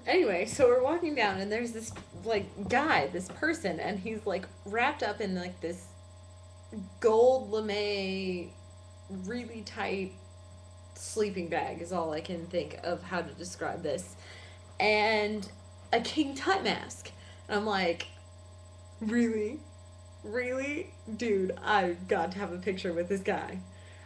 Anyway, so we're walking down, and there's this like guy, this person, and he's like wrapped up in like this gold lame, really tight sleeping bag is all I can think of how to describe this, and a King Tut mask. And I'm like, really, really, dude, I've got to have a picture with this guy.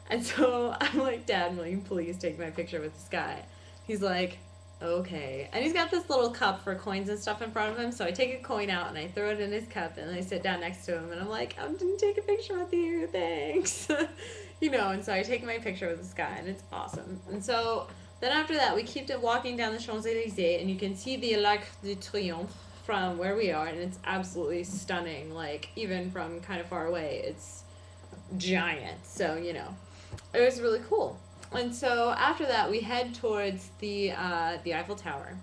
And so I'm like, Dad, will you please take my picture with this guy? He's like, okay. And he's got this little cup for coins and stuff in front of him. So I take a coin out and I throw it in his cup and I sit down next to him and I'm like, I'm gonna take a picture with you, thanks. And so I take my picture with this guy and it's awesome. And so then after that, we keep walking down the Champs Elysees and you can see the Arc de Triomphe from where we are, and it's absolutely stunning. Like, even from kind of far away, it's giant. So, it was really cool. And so after that, we head towards the Eiffel Tower,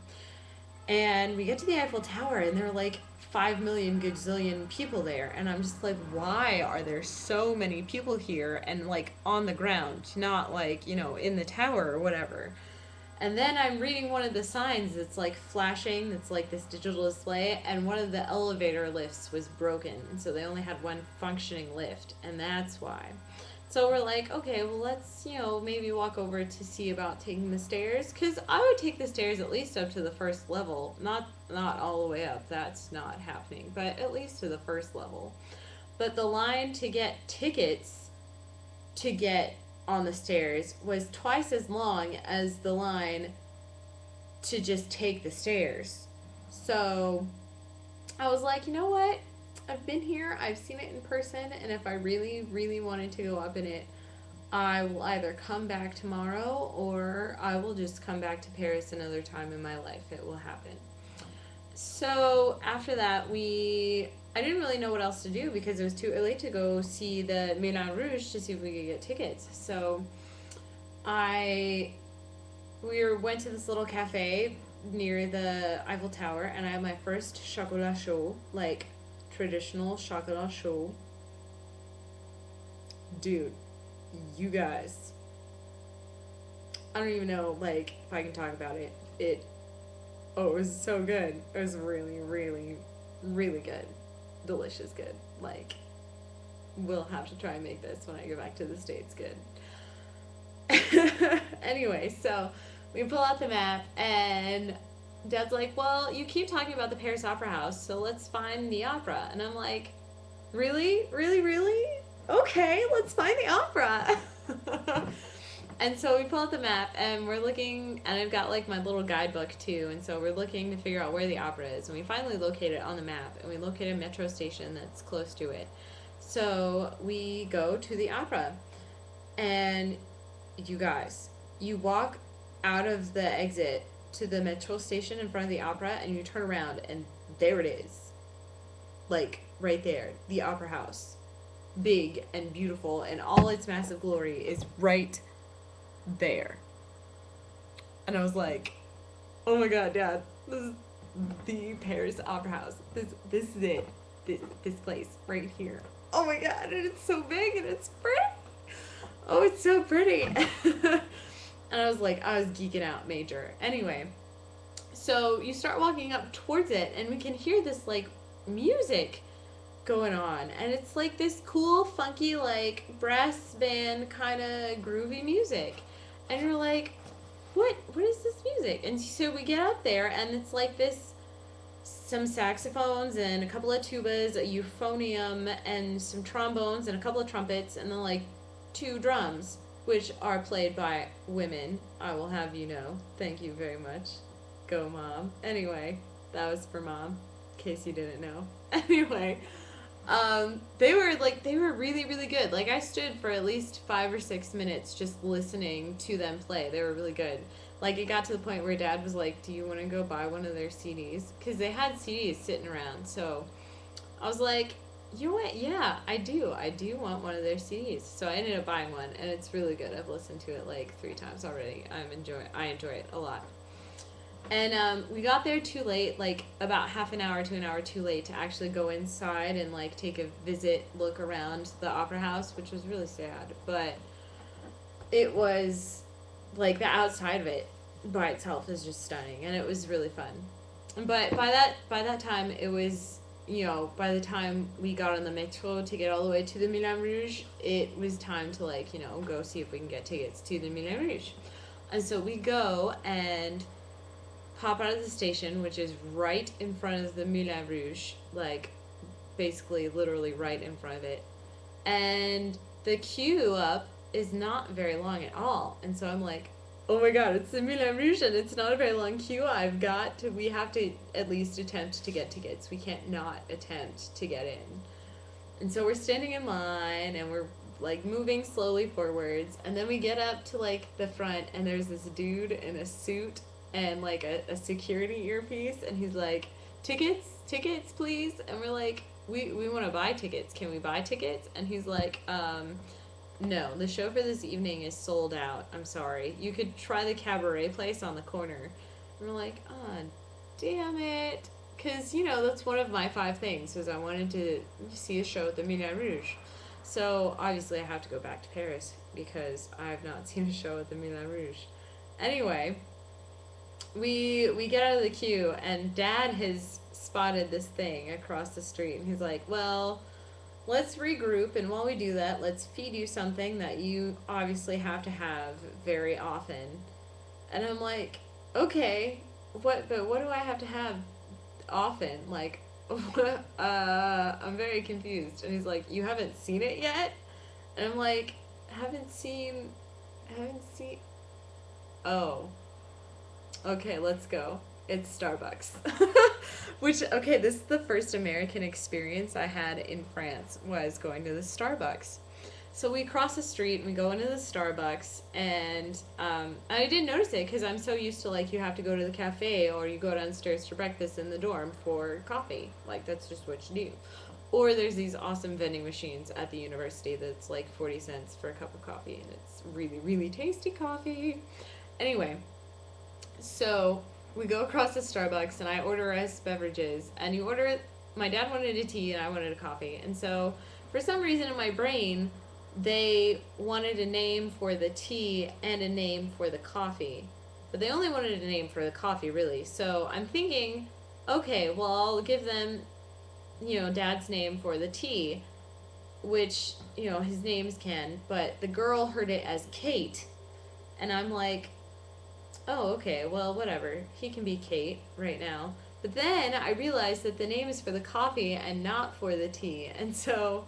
and we get to the Eiffel Tower, and there are like 5 million gazillion people there, and I'm just like, why are there so many people here and like on the ground, not like in the tower or whatever. And then I'm reading one of the signs that's like flashing, that's like this digital display, and one of the elevator lifts was broken. And so they only had one functioning lift, and that's why. So we're like, okay, well, let's, maybe walk over to see about taking the stairs. Because I would take the stairs at least up to the first level. Not all the way up, that's not happening, but at least to the first level. But the line to get tickets to get on the stairs was twice as long as the line to just take the stairs. So I was like, you know what? I've been here, I've seen it in person, and if I really, really wanted to go up in it, I will either come back tomorrow or I will just come back to Paris another time in my life. It will happen. So after that, I didn't really know what else to do because it was too early to go see the Moulin Rouge to see if we could get tickets. So I went to this little cafe near the Eiffel Tower, and I had my first chocolat chaud, like traditional chocolat chaud. Dude, you guys, I don't even know like if I can talk about it. It was so good. It was really, really, really good. Delicious good. Like, we'll have to try and make this when I go back to the States good. Anyway, so we pull out the map, and Dad's like, well, you keep talking about the Paris Opera House, so let's find the opera. And I'm like, really? Really, really? Okay, let's find the opera. And so we pull out the map and we're looking, and I've got like my little guidebook too. And so we're looking to figure out where the opera is. And we finally locate it on the map, and we locate a metro station that's close to it. So we go to the opera. And you guys, you walk out of the exit to the metro station in front of the opera, and you turn around, and there it is. Like, right there. The opera house. Big and beautiful, and all its massive glory is right there. And I was like, oh my god, Dad, this is the Paris Opera House. This is it. This place right here. Oh my god, and it's so big and it's pretty. Oh, it's so pretty. And I was geeking out major. Anyway, so you start walking up towards it, and we can hear this like music going on, and it's like this cool, funky, like brass band kind of groovy music, and you're like, what is this music? And so we get up there, and it's like this, some saxophones and a couple of tubas, a euphonium, and some trombones and a couple of trumpets, and then like two drums, which are played by women. I will have you know. Thank you very much. Go, Mom. Anyway, that was for Mom, in case you didn't know. Anyway, they were really, really good. Like, I stood for at least 5 or 6 minutes just listening to them play. They were really good. Like, it got to the point where Dad was like, do you want to go buy one of their CDs? Because they had CDs sitting around. So I was like, you know what? Yeah, I do. I do want one of their CDs. So I ended up buying one, and it's really good. I've listened to it like 3 times already. I enjoy it a lot. And we got there too late, like about half an hour to an hour too late to actually go inside and like take a visit, look around the opera house, which was really sad. But it was like the outside of it by itself is just stunning, and it was really fun. But by that time, it was, by the time we got on the metro to get all the way to the Moulin Rouge, it was time to, like, go see if we can get tickets to the Moulin Rouge. And so we go and pop out of the station, which is right in front of the Moulin Rouge, like basically literally right in front of it. And the queue up is not very long at all. And so I'm like, oh my god, it's the Moulin Rouge and it's not a very long queue. We have to at least attempt to get tickets. We can't not attempt to get in. And so we're standing in line and we're like moving slowly forwards. And then we get up to like the front and there's this dude in a suit and like a security earpiece. And he's like, tickets, please. And we're like, we want to buy tickets. Can we buy tickets? And he's like, no, the show for this evening is sold out. I'm sorry. You could try the cabaret place on the corner. And we're like, oh, damn it. Because, that's one of my 5 things, was I wanted to see a show at the Moulin Rouge. So, obviously, I have to go back to Paris because I've not seen a show at the Moulin Rouge. Anyway, we get out of the queue, and Dad has spotted this thing across the street, and he's like, well, let's regroup, and while we do that, let's feed you something that you obviously have to have very often. And I'm like, okay, but what do I have to have often? Like, I'm very confused. And he's like, you haven't seen it yet? And I'm like, haven't seen, oh, okay, let's go. It's Starbucks. Which, okay, this is the first American experience I had in France, was going to the Starbucks. So we cross the street and we go into the Starbucks, and I didn't notice it because I'm so used to, like, you have to go to the cafe or you go downstairs to breakfast in the dorm for coffee. Like, that's just what you do. Or there's these awesome vending machines at the university that's like 40 cents for a cup of coffee, and it's really, really tasty coffee. Anyway, so we go across the Starbucks and I order us beverages, and you order it. My dad wanted a tea and I wanted a coffee, and so for some reason in my brain they wanted a name for the tea and a name for the coffee, but they only wanted a name for the coffee, really. So I'm thinking, okay, well, I'll give them, Dad's name for the tea, which, his name's Ken, but the girl heard it as Kate, and I'm like, oh, okay, well, whatever. He can be Kate right now. But then I realized that the name is for the coffee and not for the tea. And so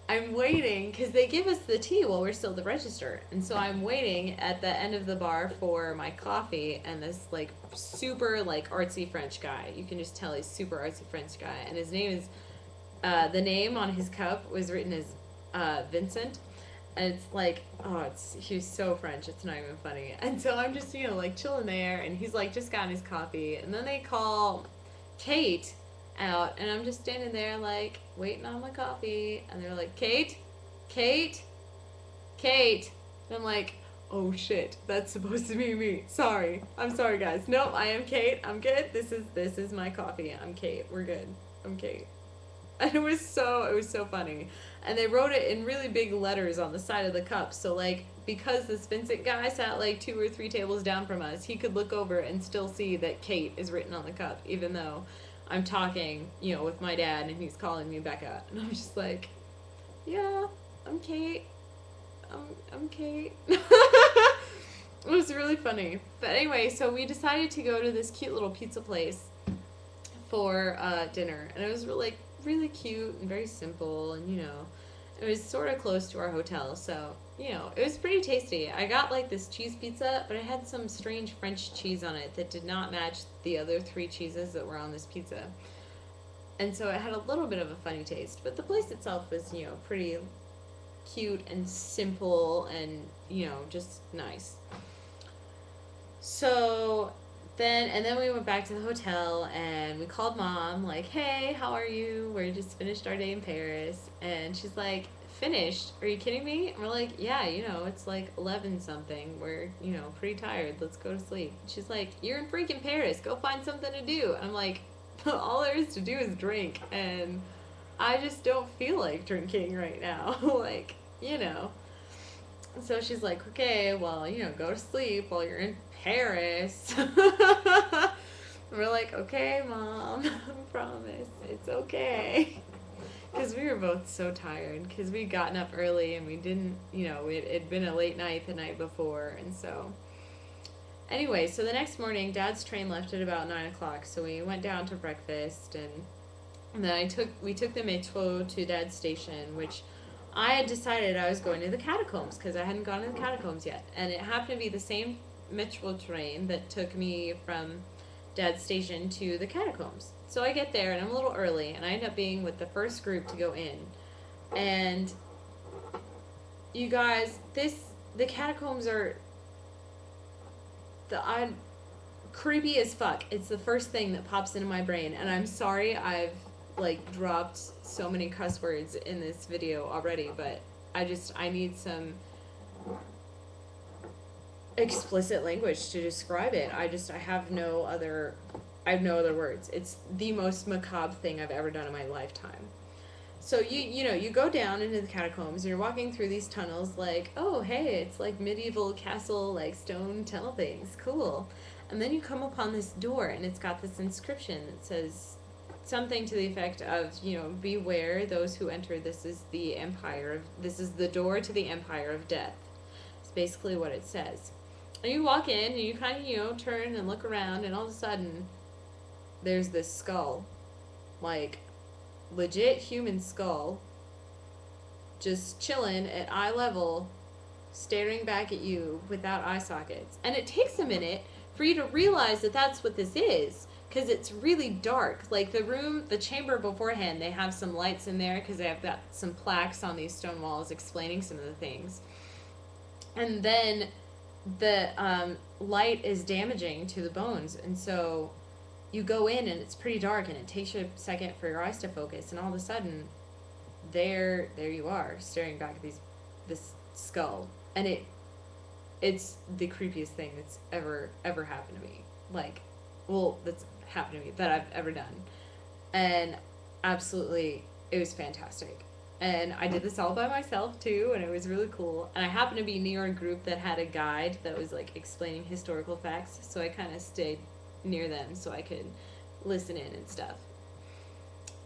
I'm waiting, because they give us the tea while we're still at the register. And so I'm waiting at the end of the bar for my coffee, and this, like, super, like, artsy French guy. You can just tell he's super artsy French guy. And his name is, the name on his cup was written as Vincent. And it's like, oh, he's so French, it's not even funny. And so I'm just, like, chilling there, and he's, like, just gotten his coffee. And then they call Kate out, and I'm just standing there, like, waiting on my coffee. And they're like, Kate? Kate? Kate? And I'm like, oh, shit, that's supposed to be me. Sorry. I'm sorry, guys. Nope, I am Kate. I'm good. This is my coffee. I'm Kate. We're good. I'm Kate. And it was so funny. And they wrote it in really big letters on the side of the cup. So, like, because this Vincent guy sat, like, 2 or 3 tables down from us, he could look over and still see that Kate is written on the cup, even though I'm talking, with my dad and he's calling me Becca. And I'm just like, yeah, I'm Kate. I'm Kate. It was really funny. But anyway, so we decided to go to this cute little pizza place for dinner. And it was really cute and very simple, and it was sort of close to our hotel, so it was pretty tasty. I got like this cheese pizza, but it had some strange French cheese on it that did not match the other 3 cheeses that were on this pizza, and so it had a little bit of a funny taste. But the place itself was pretty cute and simple, and just nice. So then we went back to the hotel, and we called Mom, like, hey, how are you? We just finished our day in Paris. And she's like, finished? Are you kidding me? And we're like, yeah, it's like 11 something. We're, pretty tired. Let's go to sleep. She's like, you're in freaking Paris. Go find something to do. And I'm like, all there is to do is drink. And I just don't feel like drinking right now. So she's like, okay, well, go to sleep while you're in Paris. We're like, okay, Mom, promise, it's okay. Because we were both so tired, because we'd gotten up early and we didn't, it'd been a late night the night before, and so. Anyway, so the next morning, Dad's train left at about 9 o'clock, so we went down to breakfast, and then we took the metro to Dad's station, which I had decided I was going to the catacombs, because I hadn't gone to the catacombs yet, and it happened to be the same metro train that took me from Dad's station to the catacombs. So I get there, and I'm a little early, and I end up being with the first group to go in. And you guys, the catacombs are creepy as fuck. It's the first thing that pops into my brain, and I'm sorry I've like dropped so many cuss words in this video already, but I need some explicit language to describe it. I have no other words. It's the most macabre thing I've ever done in my lifetime. So you go down into the catacombs and you're walking through these tunnels like, oh hey, it's like medieval castle, like stone tunnel things, cool. And then you come upon this door and it's got this inscription that says something to the effect of, beware those who enter, this is the door to the empire of death. It's basically what it says. And you walk in and you kind of, turn and look around, and all of a sudden there's this skull, like legit human skull, just chilling at eye level, staring back at you without eye sockets. And it takes a minute for you to realize that that's what this is, because it's really dark. Like the chamber beforehand, they have some lights in there because they have got some plaques on these stone walls explaining some of the things. And then the light is damaging to the bones, and so you go in and it's pretty dark, and it takes you a second for your eyes to focus, and all of a sudden there you are staring back at this skull, and it's the creepiest thing that's ever happened to me. That's happened to me that I've ever done. And absolutely, it was fantastic. And I did this all by myself too, and it was really cool. And I happened to be near a group that had a guide that was like explaining historical facts, so I kind of stayed near them so I could listen in and stuff.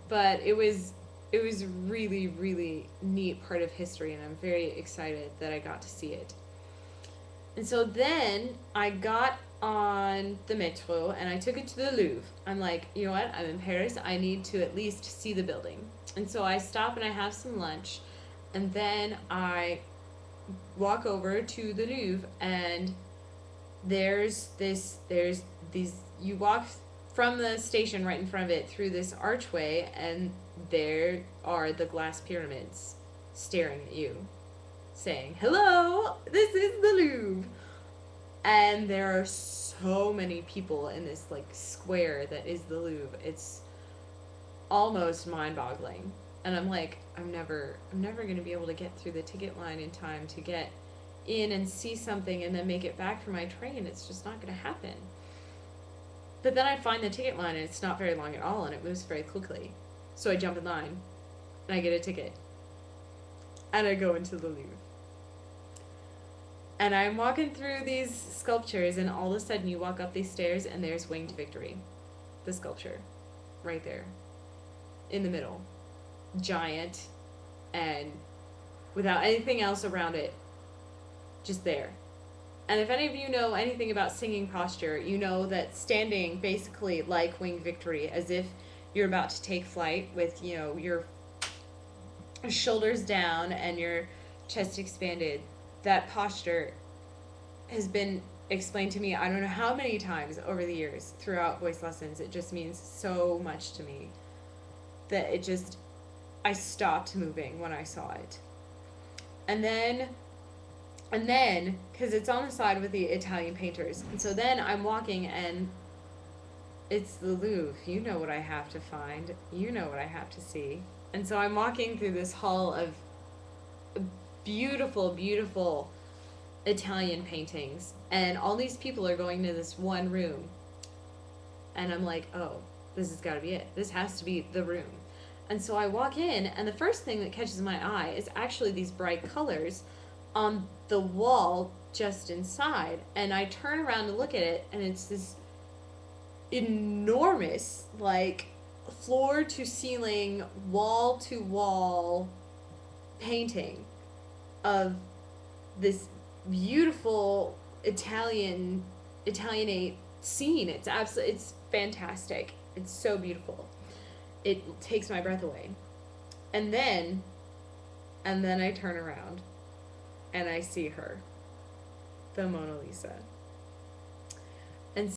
But it was really, really neat part of history, and I'm very excited that I got to see it. And so then I got on the metro and I took it to the Louvre. I'm like, you know what? I'm in Paris. I need to at least see the building. And so I stop and I have some lunch, and then I walk over to the Louvre, and there's these, you walk from the station right in front of it through this archway, and there are the glass pyramids staring at you, saying, hello, this is the Louvre. And there are so many people in this like square that is the Louvre. It's almost mind-boggling. And I'm like, I'm never going to be able to get through the ticket line in time to get in and see something and then make it back for my train. It's just not going to happen. But then I find the ticket line, and it's not very long at all, and it moves very quickly. So I jump in line, and I get a ticket. And I go into the Louvre. And I'm walking through these sculptures, and all of a sudden you walk up these stairs, and there's Winged Victory. The sculpture. Right there. In the middle. Giant. And without anything else around it. Just there. And if any of you know anything about singing posture, you know that standing basically like Winged Victory, as if you're about to take flight with, your shoulders down and your chest expanded, that posture has been explained to me I don't know how many times over the years throughout voice lessons. It just means so much to me that I stopped moving when I saw it. And then, because it's on the side with the Italian painters, and so then I'm walking, and it's the Louvre. You know what I have to find. You know what I have to see. And so I'm walking through this hall of beautiful, beautiful Italian paintings, and all these people are going to this one room. And I'm like, oh, this has got to be it. This has to be the room. And so I walk in, and the first thing that catches my eye is actually these bright colors on the wall just inside. And I turn around to look at it, and it's this enormous, like, floor to ceiling, wall to wall painting of this beautiful Italianate scene. It's fantastic. It's so beautiful. It takes my breath away. And then I turn around and I see her, the Mona Lisa.